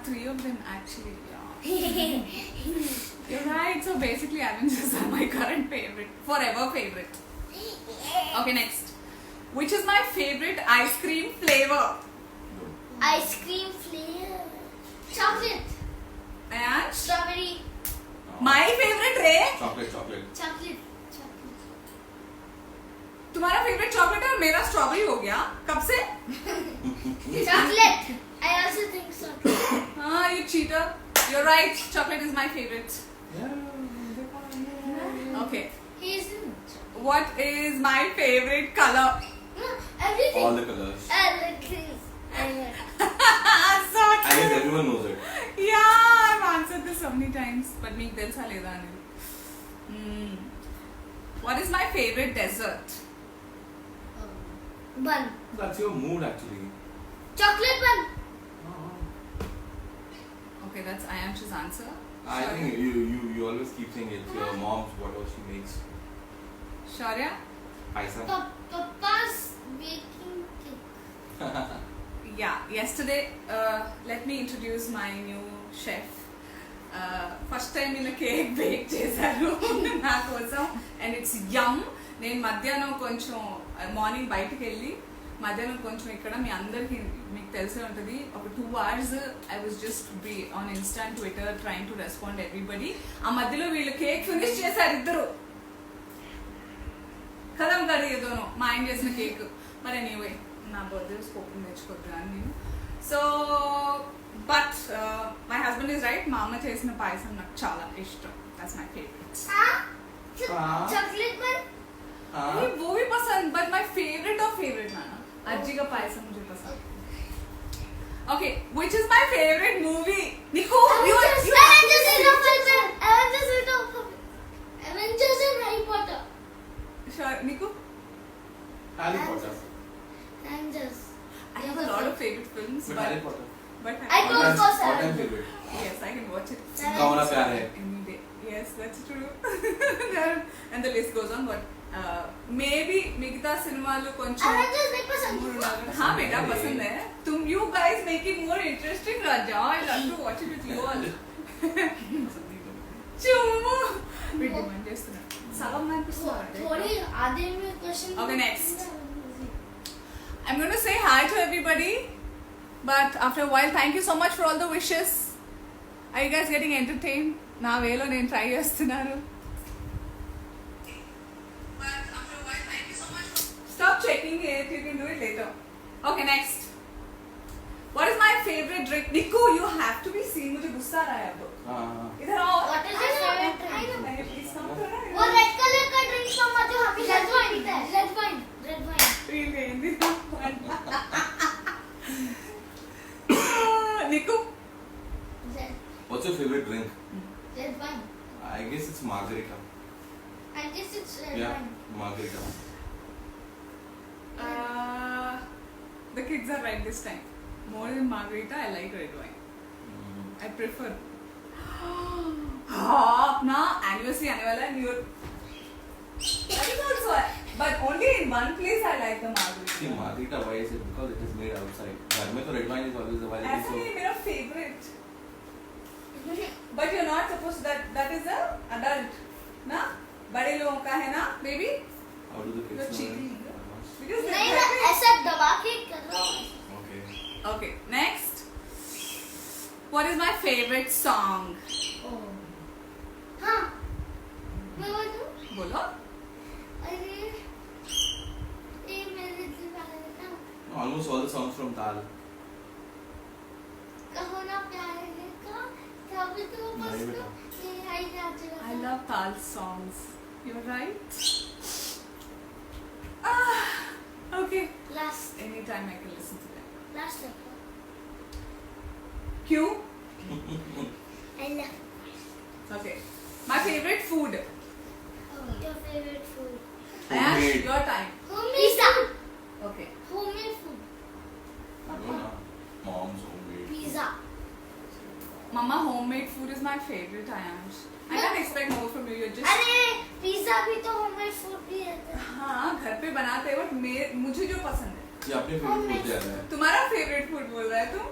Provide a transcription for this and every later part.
three of them actually. Yeah. You're right. So basically, Avengers are my current favorite, forever favorite. Okay, next. Which is my favorite ice cream flavor? Ice cream flavor. Chocolate. And Strawberry. my favorite Ray. Chocolate. Chocolate. तुम्हारा favourite chocolate है और मेरा strawberry हो गया कब से? Chocolate. I also think so. हाँ, you cheater. You're right. Chocolate is my favorite. Okay. He isn't. What is my favorite color? Everything. All the colors. So I guess true. everyone knows it. Yeah, I've answered this so many times, but me del sa leda Anil. What is my favorite dessert? Bun. That's your mood actually. Chocolate bun. Okay, that's Ayansh's answer. I think you always keep saying it's your mom's whatever she makes. Shaurya? Paisa. Papa's baking cake. Yeah, yesterday, let me introduce my new chef. First time in a cake bake చేశారు నా కోసం and it's yum. నేను మధ్యాహ్నం కొంచెం morning బయటకు వెళ్ళి మధ్యాహ్నం కొంచెం ఇక్కడ మీ అందరికి మీకు తెలిసే ఉంటుంది ఒక 2 hours I was just be on Insta and Twitter trying to respond everybody. ఆ మధ్యలో వీళ్ళు కేక్ ఫినిష్ చేశారు ఇద్దరు కదం కడి ఏదోనో మా ఆయన చేసిన కేక్ మరి ఎనీవే నా బర్త్డే స్కోప్ తెచ్చుకోవద్దు అని నేను so but my husband is right మా అమ్మ చేసిన పాయసం నాకు చాలా ఇష్టం that's my favourite Chocolate bun. वो भी पसंद but my favourite of favourite नाना अज्जी का पायसम मुझे पसंद okay which is my favourite movie निको Avengers and Harry Potter. निको Harry Potter. Avengers. I have a lot of favorite films But Harry Potter. but I don't All-time- know, sir. all-time favorite. yes I can watch it Kauna Pyar Hai. any day yes that's true and the list goes on but maybe మిగతా సినిమాలు కొంచెం Avengers नहीं पसंद. हाँ बेटा पसंद है तुम you guys make it more interesting Raja I love to watch it with you all Chummu wait demand చేస్తున్నా సగం అనిపిస్తుంది थोड़ी आधे में question. Okay, next. I'm going to say hi to everybody but after a while thank you so much for all the wishes are you guys getting entertained నా వేలో నేను try చేస్తున్నాను stop checking it you can do it later okay next what is my favorite drink Niku you have to be seen मुझे गुस्सा आ रहा है अब इधर आओ What is your favorite drink? नहीं please come to वो रेड कलर का ड्रिंक मम्मा जो हमेशा पीता है. Red wine. Niku What's your favorite drink? Red wine. I guess it's margarita. I guess it's red Yeah, wine. margarita. The kids are right this time more than margarita I like red wine I prefer हाँ अपना anniversary आने वाला है New Year that is also but only in one place I like the margarita See, margarita, why is it? Because it is made outside. घर में तो red wine is always available. ऐसा नहीं मेरा favorite but you're not supposed that is a adult ना बड़े लोगों का है ना baby How do the kids you're know cheating it? because नहीं ना ऐसा दबा के कर रहा हूँ. Okay. okay next what is my favorite song हाँ मैं बोलूँ. बोलो अरे ये मेरे दिल वाले ना Almost all the songs from Tal. कहो ना प्यारे का कभी तो बस नहीं बेटा. ये आई जाते I love Tal songs. You're right. Okay. Last Anytime I can listen to them. episode. Q. I love. Okay. My favorite food. Your favorite food? Ash, Homemade. your time. Homemade pizza. Okay. Homemade food. I don't know. Mom's homemade. Pizza. Mama, homemade food is my favorite, Ayansh. I can't expect more from you. You're just. अरे pizza भी तो homemade food भी है. हाँ घर पे बनाते हैं बट मुझे जो पसंद है ये अपने favorite food याद है. तुम्हारा फेवरेट फूड बोल रहा है तुम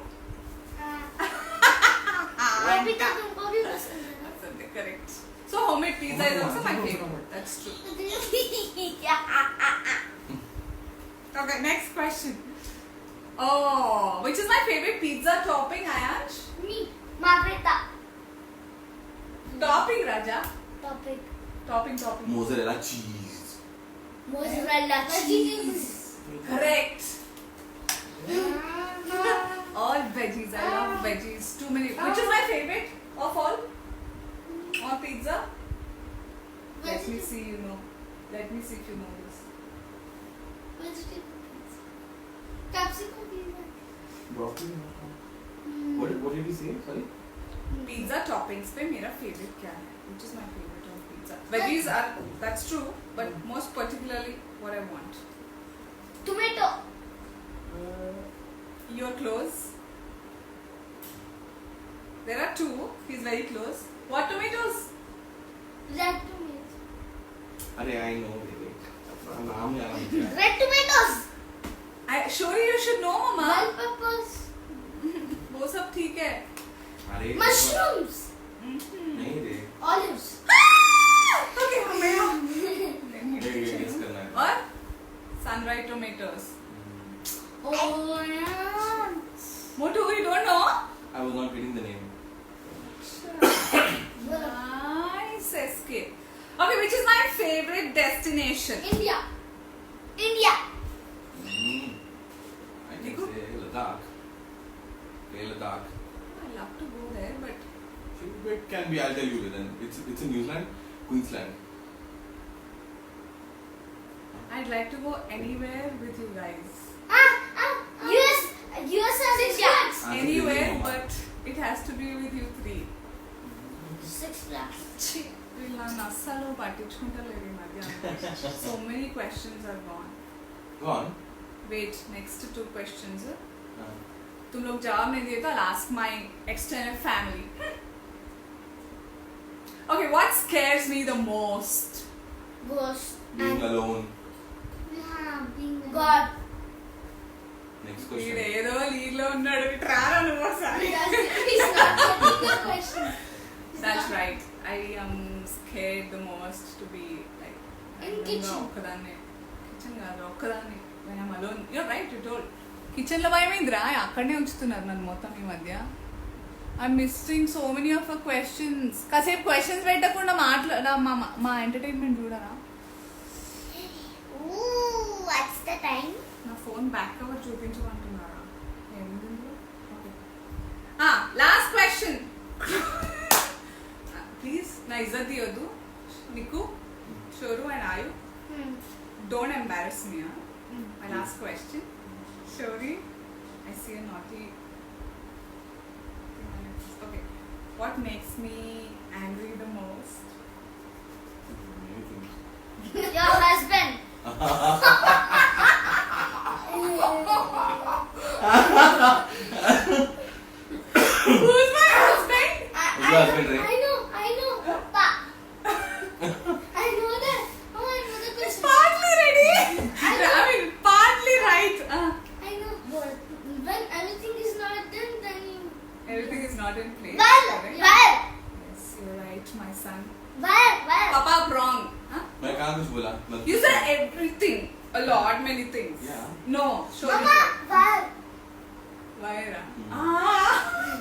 हाँ. बबीता तुमको भी पसंद है ना? Correct. So homemade pizza is also my favorite. That's true. Okay, next question. Oh, which is my favorite pizza topping, Ayansh? Me, Margarita. Topping, Raja. Topic. Topping. Mozzarella cheese. Mozzarella cheese. Correct. All veggies. I love veggies. Too many. Which is my favorite of all? On pizza? Let me see, you know. Let me see if you know this. Vegetable pizza. Capsicum pizza. Broccoli. What did you say? Sorry. Pizza toppings पे मेरा favorite क्या है? Which is my favorite on pizza? Veggies are, that's true, but most particularly what I want. Tomato. You're close. There are two. He's very close. What tomatoes? Red tomatoes. अरे I know. नाम याद नहीं आ रहा. Red tomatoes. Surely you should know, Mama. Bell peppers. वो सब ठीक है. अरे Mushrooms. नहीं रे. Olives. Okay, हमें ये guess करना है. और sunrise tomatoes. Oh yeah. Motu, you don't know? I was not getting the name. Nice escape. Okay, which is my favorite destination? India. India. I can say Ladakh. Okay, Ladakh. I love to go there, but It can be. I'll tell you then. It's in New Zealand, Queensland. I'd like to go anywhere with you guys. US and India. Anywhere, but it has to be with you three. Six Flags. వీళ్ళ అస్సలు పట్టించుకుంటలేరు ఈ మధ్య. So many questions are gone. Go on. Wait, next two questions. तुम लोग जवाब नहीं दिए तो I'll ask my extended family. Okay, what scares me the most? Ghost. Being alone. Yeah, being God. Next వీడు question. ఏదో లీడ్ లో ఉన్నాడు ట్రారా నువ్వు ఒకసారి. He's not getting the question. That's right. I am scared the most to be like In kitchen. ఒక్కదాన్ని kitchen కాదు ఒక్కదాన్ని when I'm alone. You're right, you told. Kitchen లో భయమైందిరా అక్కడనే ఉంచుతున్నారు నన్ను మొత్తం ఈ మధ్య. I'm missing so many of the questions. కాసేపు క్వశ్చన్స్ పెట్టకుండా మా ఎంటర్టైన్మెంట్ చూడరా. Ooh, what's the time? నా ఫోన్ బ్యాక్ కవర్ చూపించమంటున్నారా? ఏముంది ఓకే. లాస్ట్ క్వశ్చన్ ప్లీజ్ నా ఇజ్జత్ తీయొద్దు. Nikku, Shoru and Ayu, don't embarrass me. My last question. Shori, I see a naughty. Okay, what makes me angry the most? Many things. Your husband. Who's my husband? Who's your husband, Ray? I know, Papa. I know that. Oh, I know the question. Partly ready. I mean, partly right. I know, but when everything is not done, then you. Everything is not in place. Well, correct? well, Yes, you're right, my son. well. Papa, wrong. Huh? मैं कहाँ कुछ बोला? You said everything. A lot, many things. Yeah. No, show Mama, me. well. Wire. Hmm.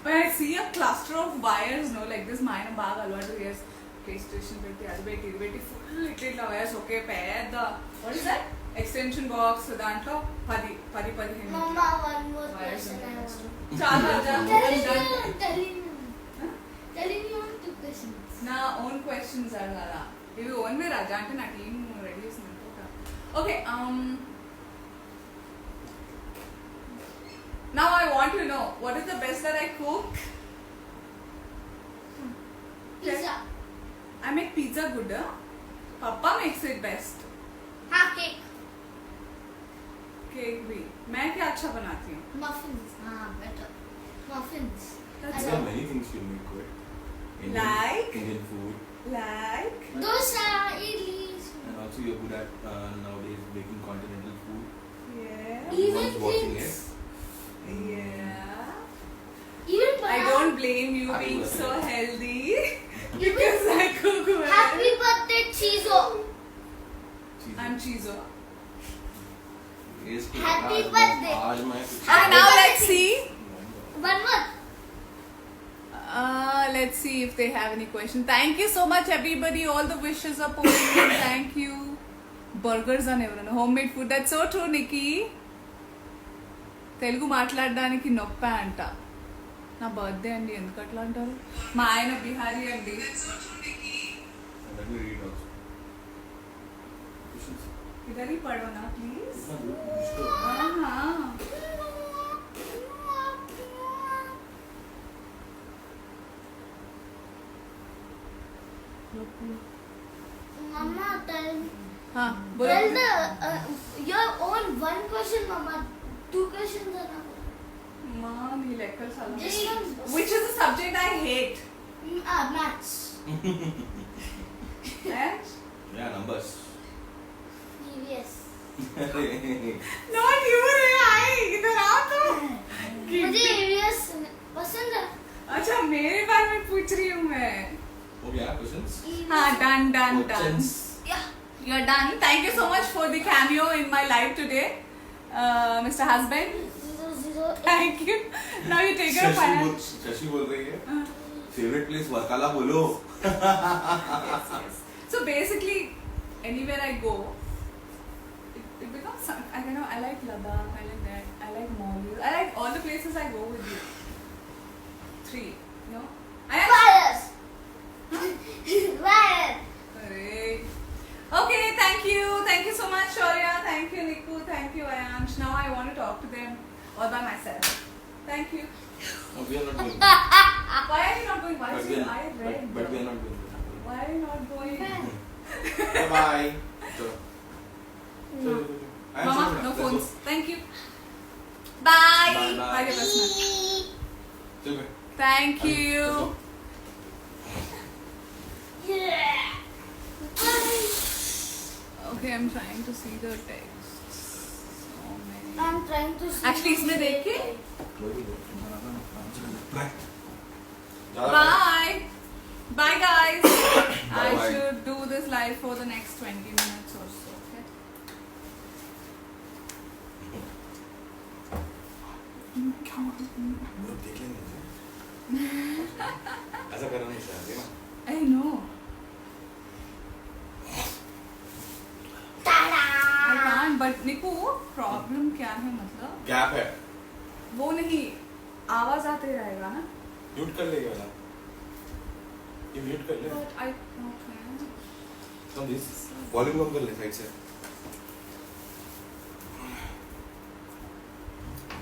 When I see a cluster of wires, no, like this, mine bag alwadu yes. PlayStation పెట్టి అది పెట్టి full ఇట్లా wires ఒకే పెద్ద what is that extension box దాంట్లో 10-15 Mama, one more wires question I want. చాలా Telling you on two questions. నా own questions అడగాలా? ఇవి ఓన్ వే రాజా అంటే నా టీం రెడీ చేసినట్టు. Okay, now I want to know what is the best that I cook. Pizza. I make pizza good. Papa makes it best. हाँ, cake. Cake भी मैं क्या अच्छा बनाती हूँ. Muffins. हाँ, better. Muffins. That's There are all. many things you make good. Like? Indian food. Like Dosa, idlis. And also you're good at nowadays making continental food. yeah. Even Everyone's watching things. it. Yeah. Even I don't don't blame you Happy being birthday. so healthy because I cook well. Happy birthday, Chizo. I'm Chizo. Happy birthday. आज मैं And now let's see. One more. Let's see if they have any questions. Thank you so much, everybody. All the wishes are pouring in. Thank you. Burgers are never homemade food. That's so true, Nikki. Telugu మాట్లాడడానికి నొప్ప అంట. నా birthday అండి, ఎందుకు అట్లా అంటారు? మా ఆయన బిహారీ అండి. Let me read also. Questions. ఇదరి పడవనా ప్లీజ్? Mama, tell बोलो. your own one question, Mama. Two questions are not. माँ నీ లెక్కలు చాలా. Just one. Which is a subject I hate. Maths. Eh? Yeah, numbers. EVS. Not you रे आई इधर आ तो. मुझे EVS पसंद है. अच्छा मेरे बारे में पूछ रही हूँ मैं. हो गया questions? हाँ done. Questions. Yeah. You're done. Thank you so much for the cameo in my life today, Mr. Husband. 008. Thank you. Now you take your fire. Shashi बोल रही है फेवरेट प्लेस वर्काला बोलो. Yes. So basically, anywhere I go, it becomes. I don't know. I like Ladakh. I like that. I like Maldives. I like all the places I go with you. 3. No. I am. Fires. Fire. Great. Okay, thank you so much, Shaurya. Thank you, Niku. Thank you, Ayansh. Now I want to talk to them all by myself. Thank you. No, we are not going. Why are you not going? Why But is we it? are, I read. but we are not going. Why are you not going? Bye bye. चलो. No. Mama, no phones. Thank you. Bye. Bye, bye. Bye, Rasna. चलो. Thank you. Yeah. Bye. Okay, I'm trying to see the text. So many. I'm trying to see. Actually, इसमें देख के. Bye. Bye. Bye, guys. I Bye. should do this live for the next 20 minutes or so. Okay. देख लेंगे. ऐसा करना नहीं चाहिए ना. I know. Ta-da! I can't. But Niku, problem क्या है मतलब? गैप है. वो नहीं, आवाज आते रहेगा ना? म्यूट कर लेगा ना. ये म्यूट कर ले. But I okay. तो दिस वॉल्यूम कम कर ले साइड से.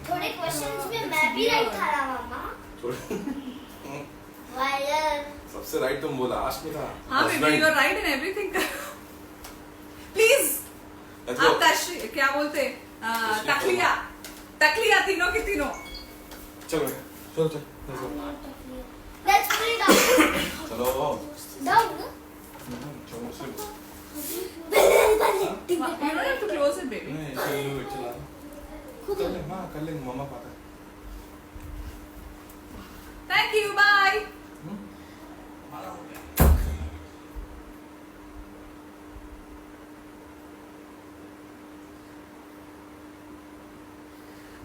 थोड़े क्वेश्चंस में मैं भी राइट था ना मामा. वायर. सबसे राइट तुम बोला आश में था. हाँ baby, you are right in everything. Please. आप तश्री क्या बोलते? तकलिया तीनों की तीनों. चलो चलो चलो. Let's put it down. चलो. Down. चलो चलो. You don't have to close it, baby. नहीं चलो चला. कर ले हाँ कर ले मम्मा पाता. Thank you. Bye.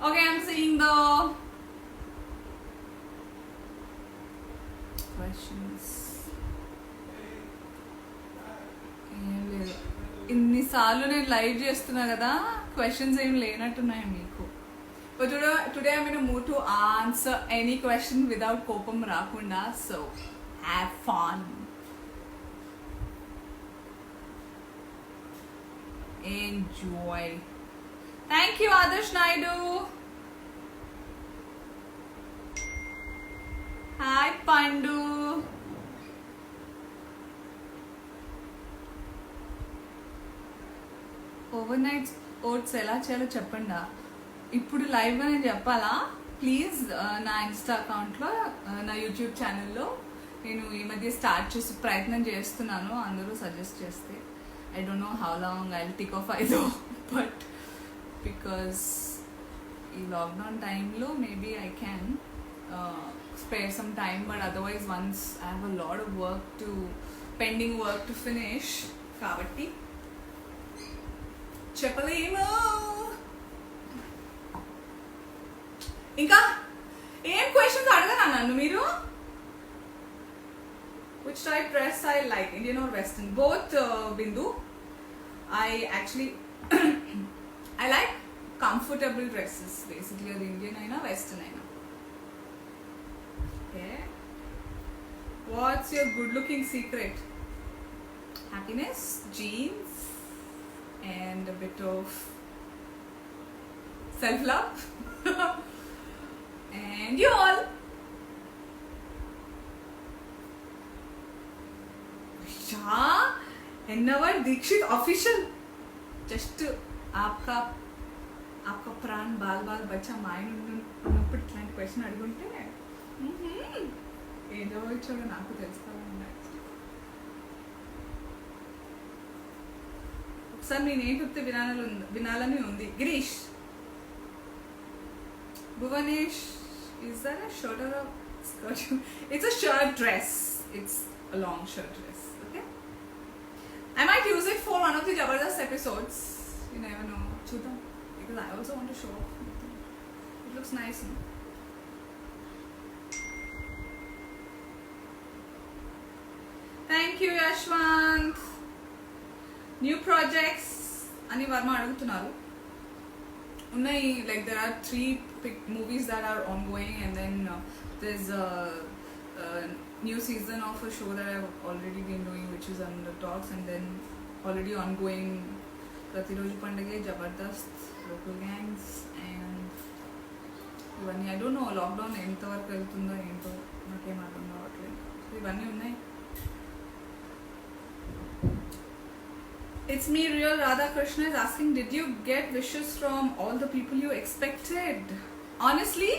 Okay, I'm seeing the questions. ఏం లేదు, ఇన్నిసార్లు నేను లైవ్ చేస్తున్నా కదా, క్వశ్చన్స్ ఏం లేనట్టున్నాయి మీకు. But today I'm in a mood to answer any question without kopam rakunda, so have fun. Enjoy. Thank you, Adarsh Naidu. Hi, Pandu. Overnight oats ఎలా చేయాలో చెప్పండా? ఇప్పుడు లైవ్గా నేను చెప్పాలా? ప్లీజ్ నా ఇన్స్టా అకౌంట్లో, నా యూట్యూబ్ ఛానల్లో నేను ఈ మధ్య స్టార్ట్ చేసి ప్రయత్నం చేస్తున్నాను. అందరూ సజెస్ట్ చేస్తే I don't know how long I will tick of ఐదో, బట్ బికాస్ ఈ లాక్డౌన్ టైంలో maybe I can spare some time, but otherwise once I have a lot of pending work to finish కాబట్టి చెప్పలేము. ఇంకా ఏం questions అడగనా నన్ను మీరు? Which type dress I like, Indian or Western? Both, Bindu. I actually I like comfortable dresses, basically. Or Indian aina Western aina. Okay. What's your good looking secret? Happiness, jeans, and a bit of self love. And you all. Ennavar Dikshit official. Just आपका प्राण बाल बाल बच्चा mind ఉన్నప్పుడు ఇట్లాంటి question అడుగుంటే ఏదో ఇచ్చాడో నాకు తెలుసుకోవాలండి. ఒకసారి నేనేం చెప్తే వినాలని ఉంది. Girish, Bhuvanesh, is that a shirt or a skirt? It's a shirt dress. It's a long shirt dress. Okay, I might use it for one of the Jabardast episodes. You never know. Chudam, because I also want to show off. It looks nice. No? Thank you, Yashwant. New projects ani Varma adugutunnaru. Unnai, like there are 3 movies that are ongoing, and then there's a new season of a show that I've already been doing, which is under talks, and then already ongoing Pratiroju Pandage, Jabardast, Local Gangs, and ఇవన్నీ. I don't know lockdown ఎంతవరకు వెళ్తుందో ఏంటో నాకేం అర్థం కావట్లేదు. ఇవన్నీ ఉన్నాయి. It's me, real Radha Krishna is asking, did you get wishes from all the people you expected? Honestly,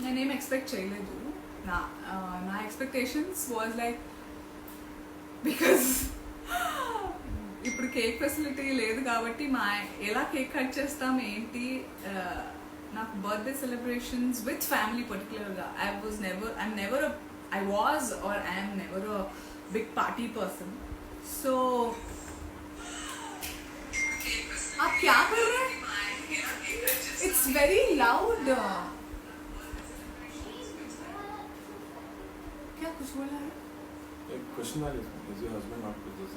నేనేం ఎక్స్పెక్ట్ చేయలేదు. నా ఎక్స్పెక్టేషన్స్ వాజ్ లైక్, బికాజ్ ఇప్పుడు కేక్ ఫెసిలిటీ లేదు కాబట్టి ఎలా కేక్ కట్ చేస్తాం ఏంటి, నాకు బర్త్డే సెలబ్రేషన్స్ విత్ ఫ్యామిలీ పర్టికులర్గా I was or I'm never a big party person. So आप क्या कर रहे हैं? It's very loud. क्या कुछ बोल रहा है? एक क्वेश्चन आ रहा है, is your husband not with us?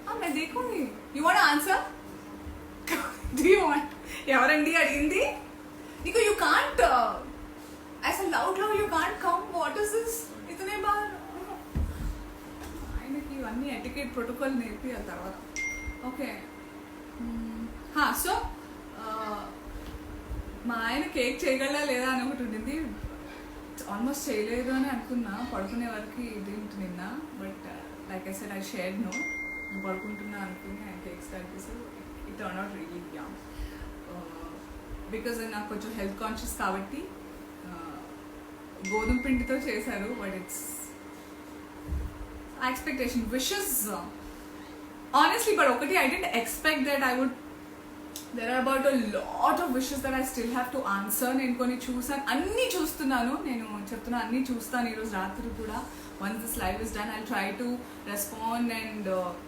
हाँ, मैं देखूंगी. You want to answer? Do you want? ఎవరండి అడిగింది? నీకు you can't. I said loud, you can't come. What is this? ఇతనే బాగా ఆయనకి ఇవన్నీ ఎటికెట్ ప్రోటోకాల్ నేర్పి ఆ తర్వాత. ఓకే. సో మా ఆయన కేక్ చేయగలరా లేదా అని ఒకటి ఉండింది. ఆల్మోస్ట్ చేయలేదు అని అనుకున్నా పడుకునే వరకు ఇదేంటి నిన్న. But like I said, I shared no. నేను పడుకుంటున్నా అనుకుని ఆయన కేక్ స్టార్ట్ చేశారు. It turn out really young. Because నాకు కొంచెం హెల్త్ కాన్షియస్ కాబట్టి గోధుమ పిండితో చేశారు. But it's expectation wishes honestly, but okati I didn't expect that I would. There are about a lot of wishes that I still have to answer. నేను కొన్ని చూసాను, అన్నీ చూస్తున్నాను. నేను చెప్తున్నా అన్నీ చూస్తాను ఈరోజు రాత్రి కూడా. once this live is done, I'll try to respond, and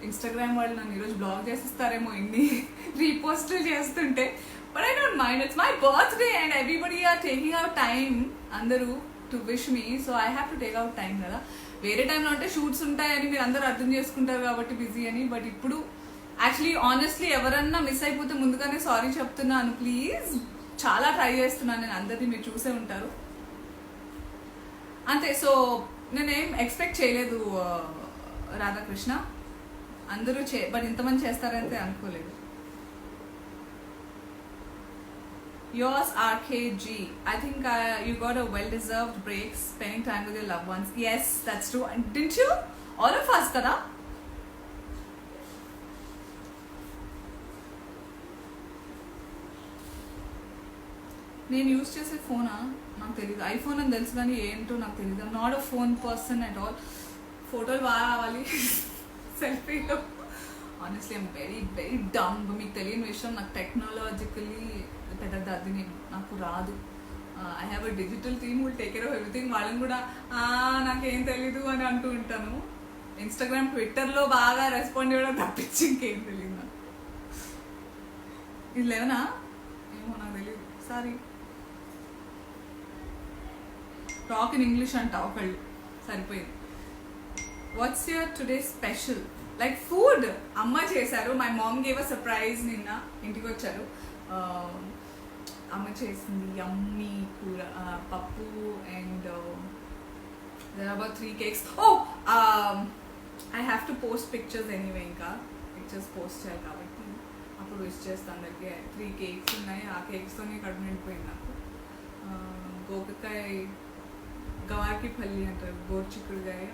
Instagram వాళ్ళు నన్ను ఈరోజు బ్లాగ్ చేసిస్తారేమో ఇన్ని రీపోస్ట్లు చేస్తుంటే. but I don't mind. It's my birthday and everybody are taking out time అందరూ to wish me, so I have to take out time కదా. వేరే టైంలో అంటే షూట్స్ ఉంటాయని మీరు అందరూ అర్థం చేసుకుంటారు కాబట్టి బిజీ అని. బట్ ఇప్పుడు యాక్చువల్లీ ఆనెస్ట్లీ ఎవరన్నా మిస్ అయిపోతే ముందుగానే సారీ చెప్తున్నాను ప్లీజ్. చాలా ట్రై చేస్తున్నాను నేను, అందరినీ మీరు చూసే ఉంటారు అంతే. సో నేనేం ఎక్స్పెక్ట్ చేయలేదు రాధాకృష్ణ. అందరూ బట్ ఇంతమంది చేస్తారైతే అనుకోలేదు. Yours RKG. I think you got a well-deserved break spending time with your loved ones. Yes, that's true. And didn't you? All of us, kada? నేను యూజ్ చేసే ఫోనా నాకు తెలియదు. ఐఫోన్ అని తెలుసు కానీ ఏంటో నాకు తెలియదు. I'm not a phone person at all. ఫోటోలు బాగా రావాలి సెల్ఫీలో. ఆనెస్ట్లీ ఐమ్ వెరీ వెరీ డమ్. మీకు తెలియని విషయం, నాకు టెక్నాలజికల్లీ పెద్ద అది నాకు రాదు. I have a digital team will take care of everything. వాళ్ళని కూడా నాకేం తెలీదు అని అంటూ ఉంటాను. ఇన్స్టాగ్రామ్ ట్విట్టర్లో బాగా రెస్పాండ్ ఇవ్వడం తప్పించి ఇంకేం తెలియదు నాకు. ఇది లేవనా ఏమో నాకు తెలియదు, సారీ. టాక్ ఇన్ ఇంగ్లీష్ అంట ఒకళ్ళు, సరిపోయింది. What's your today special? Like food అమ్మ చేశారు. My mom gave a surprise. నిన్న ఇంటికి వచ్చారు, అమ్మ చేసింది యమ్మీ కూర, పప్పు and there are about 3 cakes. I have to post pictures anyway. ఇంకా పిక్చర్స్ పోస్ట్ చేయాలి కాబట్టి అప్పుడు విష్ చేస్తాను. అందరికి 3 cakes ఉన్నాయి. ఆ కేక్స్తోనే కడుపు నిండిపోయింది నాకు. గోకకాయ, గవాకి పల్లి అంటారు, గోర్చిక్కుడుకాయ,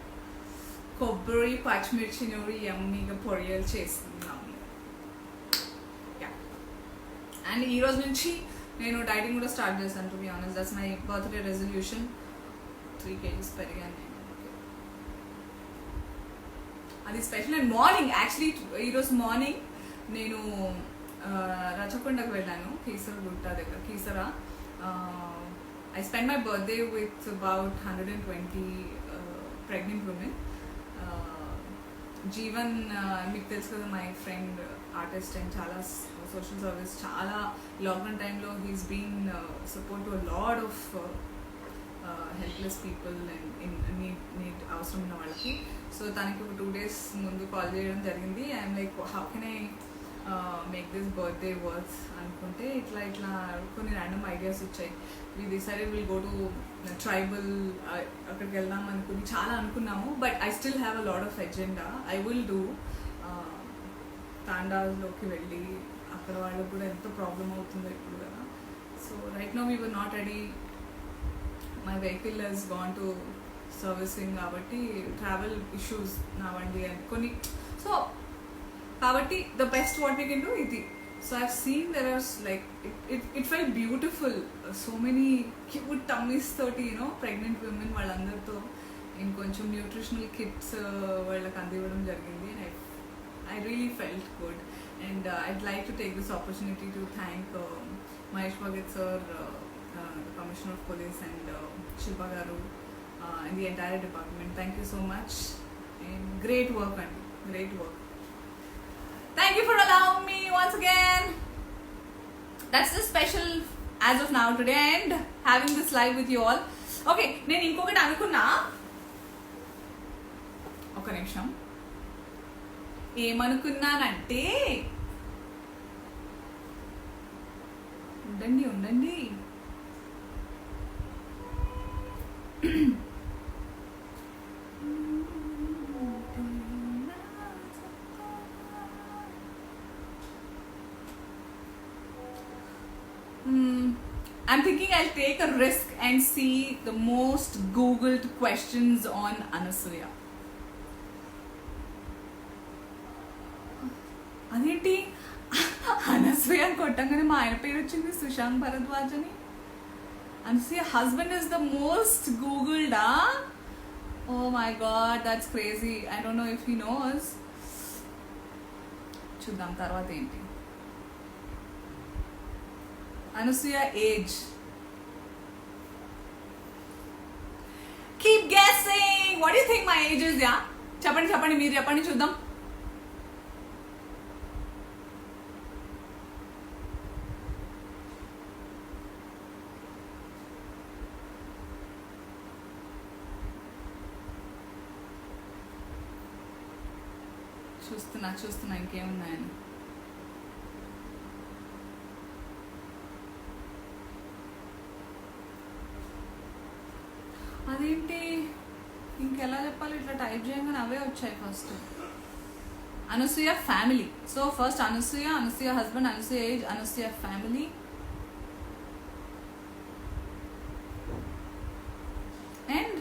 కొబ్బరి, పచ్చిమిర్చి నూరి యమ్మీగా పొడియలు చేస్తున్నాము. అండ్ ఈ రోజు నుంచి నేను డైటింగ్ కూడా స్టార్ట్ చేశాను. To be honest, that's my birthday resolution. 3 kgs పెరిగాను నేను. అది స్పెషల్. అండ్ మార్నింగ్ యాక్చువల్లీ ఈరోజు మార్నింగ్ నేను రచకొండకు వెళ్ళాను, కీసరగుట్ట దగ్గర, Keesara. I spend my birthday with about 120 pregnant women. Jeevan మీకు తెలుసు కదా, మై ఫ్రెండ్, ఆర్టిస్ట్ అండ్ చాలా సోషల్ సర్వీస్, చాలా లాక్డౌన్ టైంలో he's been support to lot of helpless people and need అవసరం ఉన్న వాళ్ళకి. సో తనకి ఒక 2 days ముందు కాల్ చేయడం జరిగింది. I'm like, how can I make this birthday worth అనుకుంటే ఇట్లా కొన్ని ర్యాండమ్ ఐడియాస్ వచ్చాయి. We decided will go to tribal, అక్కడికి వెళ్దాం అనుకుని చాలా అనుకున్నాము. But I still have a lot of agenda. I will do తాండాలోకి వెళ్ళి అక్కడ వాళ్ళకి కూడా ఎంతో ప్రాబ్లం అవుతుందో ఇప్పుడు కదా. So right now we were not ready. My vehicle has gone to servicing కాబట్టి ట్రావెల్ ఇష్యూస్ నా వండి అని కొన్ని. సో కాబట్టి the best what we can do ఇది. So I've seen there are like it felt beautiful. So many cute tummies తోటి pregnant women వాళ్ళందరితో ఇంకొంచెం న్యూట్రిషనల్ కిట్స్ వాళ్ళకి అందివ్వడం జరిగింది. And I really felt good, and I'd like to take this opportunity to thank Mahesh Bhagat sir, the Commissioner of Police, and Shilpa Garu, and the entire department. Thank you so much, and great work, and great work. Thank you for allowing me once again. That's the special as of now today, and having this live with you all. Okay, నేను ఇంకొకటి అనుకున్నా, ఒక నిమిషం. ఏమనుకున్నానంటే, ఉండండి I'm thinking I'll take a risk and see the most googled questions on Anasuya. అదేంటి అనసూయ కొట్టంగానే మా ఆయన పేరు వచ్చింది, సుశాంత్ భరద్వాజ్ అని. Anasuya husband is the most googled. Oh my god, that's crazy. I don't know if he knows. చూద్దాం తర్వాత ఏంటి. Anasuya age, keep guessing. What you think my age is? Yeah, చెప్పండి, మీరు చెప్పండి చూద్దాం. చూస్తున్నా ఇంకేమున్నాయని. అదేంటి, ఇంకెలా చెప్పాలి, ఇట్లా టైప్ చేయగానే అవే వచ్చాయి first. Anasuya family. So first Anasuya husband, Anasuya age, Anasuya family. And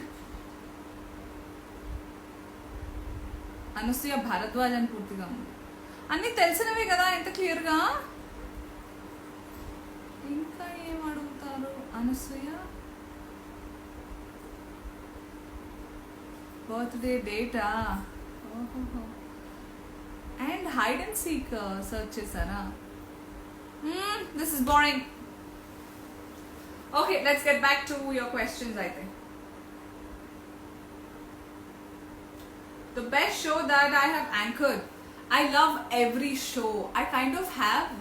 Anasuya Bharadwaj అని పూర్తిగా ఉంది. అన్నీ తెలిసినవే కదా ఇంత క్లియర్గా. ఇంకా ఏం అడుగుతారు? అనసూయ బర్త్డే డేటా, ఓహో. And hide and seek search చేశారా? This is boring. Okay, let's get back to your questions, I think. The best show that I have anchored. I love every show. I kind of have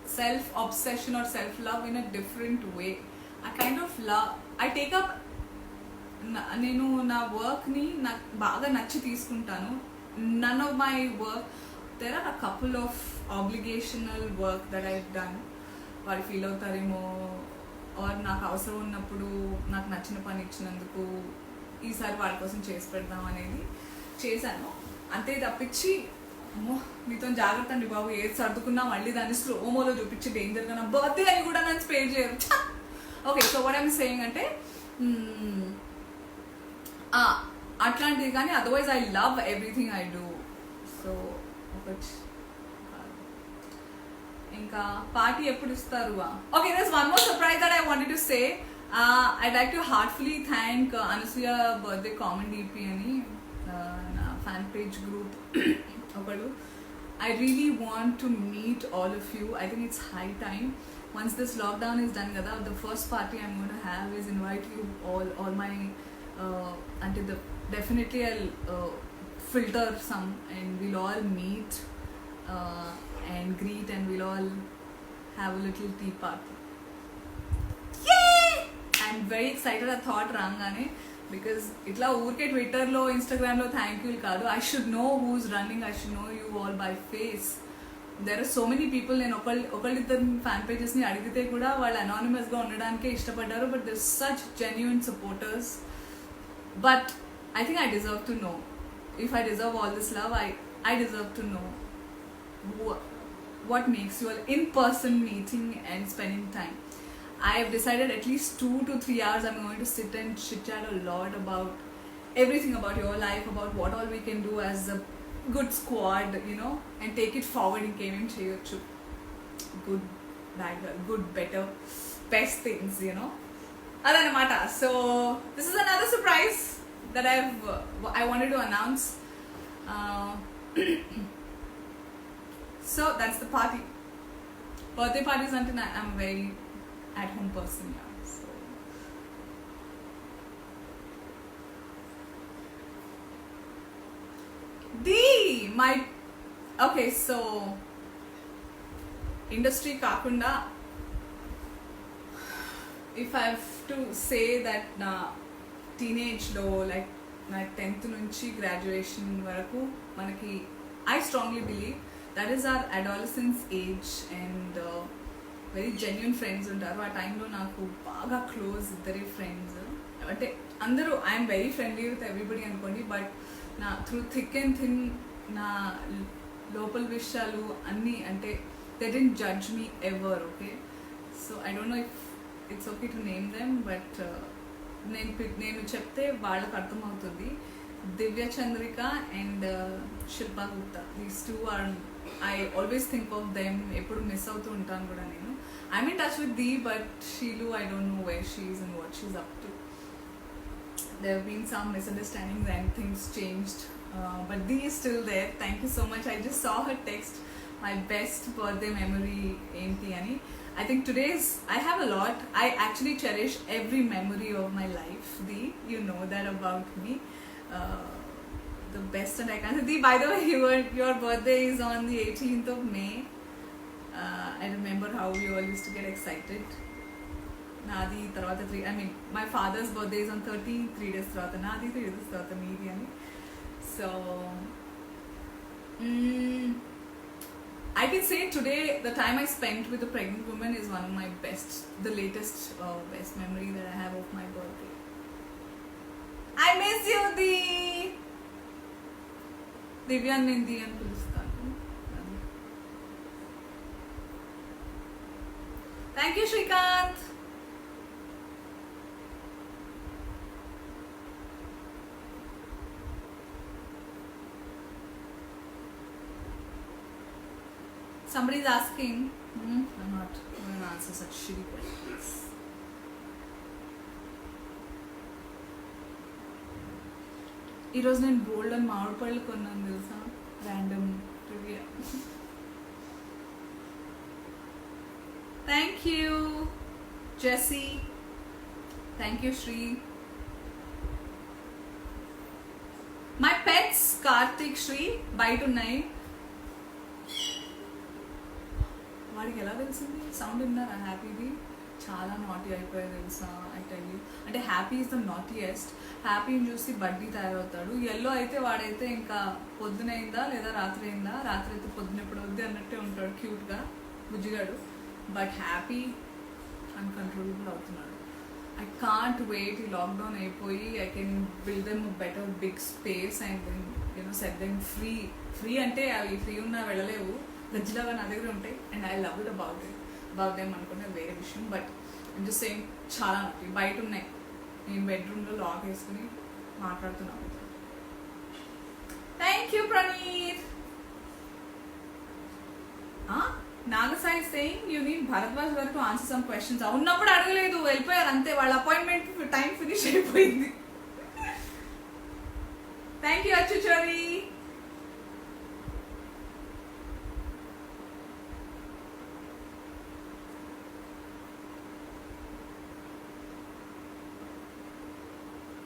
self-obsession or self-love in a different way. I kind of love, I take up, నేను నా వర్క్ని నాకు బాగా నచ్చి తీసుకుంటాను. None of my work, there are a couple of obligational work that I done. వాళ్ళు feel అవుతారేమో, or నాకు అవసరం ఉన్నప్పుడు నాకు నచ్చిన పని ఇచ్చినందుకు ఈసారి వాళ్ళ కోసం చేసి పెడదాం అనేది చేశాను. అంతే తప్పించి అమ్మో మీతో జాగ్రత్త అండి బాబు, ఏది సర్దుకున్నా మళ్ళీ దాన్ని స్లోమోలో చూపించి డేంజర్గా నా బర్త్డే అని కూడా నన్ను స్పేర్ చేయరు. Okay, so what I'm saying అంటే అట్లాంటిది. కానీ otherwise I love everything I do. So ఒకటి ఇంకా పార్టీ ఎప్పుడు ఇస్తారు? Okay, there's one more surprise that I wanted to say. I'd like to heartfully thank Anasuya birthday comment EP అని నా fan page group ఒకడు. I really want to meet all of you. I think it's high time. Once this lockdown is done kada, the first party I'm going to have is invite you all my until definitely I'll filter some and we'll all meet and greet and we'll all have a little tea party. Yay! I'm very excited. I thought rangane because itla urke Twitter lo Instagram lo thank you kaadu. I should know who's running. I should know you all by face. There are so many people. నేను ఒకళ్ళిద్దరు fan పేజెస్ని అడిగితే కూడా వాళ్ళు అనానిమస్గా ఉండడానికే ఇష్టపడ్డారు. But there's such genuine supporters. But I think I deserve to know. If I deserve all this love, I deserve to know what makes you all in-person meeting and spending time. I have decided at least 2 to 3 hours I'm going to sit and chit-chat a lot about everything about your life, about what all we can do as a good squad, you know, and take it forward in gaming to good, bad, good, better, best things, you know. Adanamata. So this is another surprise that I wanted to announce. So that's the party. Birthday parties until I'm a very at home person, yeah. So okay, so industry kakunda, if I have to say that na teenage lo, like na 10th nunchi graduation varaku manaki, I strongly believe that is our adolescence age and very genuine friends ఉంటారు. ఆ టైంలో నాకు బాగా close ఇద్దరే friends. అంటే అందరూ I'm very friendly with everybody అనుకోండి, but నా త్రూ థిక్ అండ్ థిన్ నా లోపల విషయాలు అన్నీ అంటే they don't judge me ever. Okay, so I don't know if it's okay to name them, but నేను చెప్తే వాళ్ళకి అర్థమవుతుంది. Divya Chandrika and Shilpa Gupta, these two are I always think of them. ఎప్పుడు మిస్ అవుతూ ఉంటాను కూడా నేను. I'm in touch with Dee, but Sheelu, I don't know where she is and what she's up to. There have been some misunderstandings and things changed, but Dee is still there. Thank you so much. I just saw her text my best birthday memory enti ani. I think I have a lot. I actually cherish every memory of my life. Dee, you know that about me. The best and I can't. By the way, your birthday is on the 18th of May. I remember how we all used to get excited. Nadi tarvata 3. I mean, my father's birthday is on 13. 3 days tarvata Nadi, 3 days tarvata meedi ani. So I can say today the time I spent with a pregnant woman is one of my best, the latest best memory that I have of my birthday. I miss you, Dee. దివ్యాన్ నింది అని పిలుస్తాను. Thank you Srikanth. Somebody is asking. I'm not going to answer such shitty questions. ఈరోజు నేను బోల్డ్ అని మామిడి పళ్ళు కొన్నాను తెలుసా, random trivia. Thank you. Jessie, thank you Shri. My pets Karthik Shri బయట ఉన్నాయి. వాడికి ఎలా తెలిసింది? సౌండ్ విన్నారా హ్యాపీది? చాలా నాటీ అయిపోయాయి తెలుసా ఐ టెల్ యూ. అంటే హ్యాపీ ఇస్ ద నాటీయెస్ట్. హ్యాపీని చూసి బడ్డీ తయారవుతాడు. ఎల్లో అయితే వాడైతే ఇంకా పొద్దునైందా లేదా రాత్రి అయిందా, రాత్రి అయితే పొద్దున ఎప్పుడు వద్దు అన్నట్టే ఉంటాడు క్యూట్గా బుజ్జిగాడు. బట్ హ్యాపీ అన్కంట్రోలబుల్ అవుతున్నాడు. I can't wait. ఈ లాక్డౌన్ అయిపోయి I can build them better big space and then set them free. Free అంటే అవి ఫ్రీ ఉన్నా వెళ్ళలేవు, గజ్జిలాగా నా దగ్గర ఉంటాయి. And I love it about them అనుకునే వేరే విషయం. బట్ ఐమ్ జస్ట్ సేయింగ్ చాలా నొప్పి బయట ఉన్నాయి. నేను బెడ్రూమ్లో లాక్ వేసుకుని మాట్లాడుతున్నాను. Thank you Praneeth. Nagasai saying you need Bharadwaj గారు టు ఆన్సర్ సమ్ క్వశ్చన్స్. ఉన్నప్పుడు అడగలేదు, వెళ్ళిపోయారు అంతే. వాళ్ళ అపాయింట్మెంట్ టైం ఫినిష్ అయిపోయింది. థ్యాంక్ యూ అచ్చుచరి.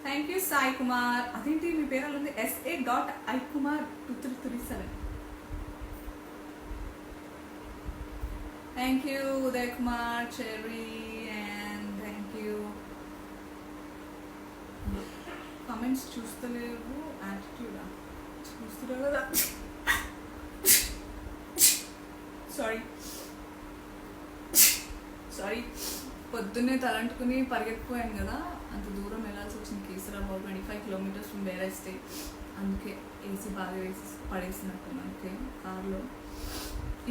Thank you Sai Kumar. అదేంటి మీ పేరు అలా ఉంది? SA.ikumar2337. Thank you Uday Kumar Cherry and thank you. Comments చూస్తలేవు. యాటిట్యూడా చూస్తున్నావు కదా. సారీ పొద్దున్నే తలంటుకుని పరిగెత్తిపోయాను కదా, అంత దూరం వెళ్ళాల్సి వచ్చింది. కేసరాబాద్ 25 kilometers from where I stay. అందుకే ఏసీ బాగా వేసి పడేసినట్టు అందుకే కార్లో.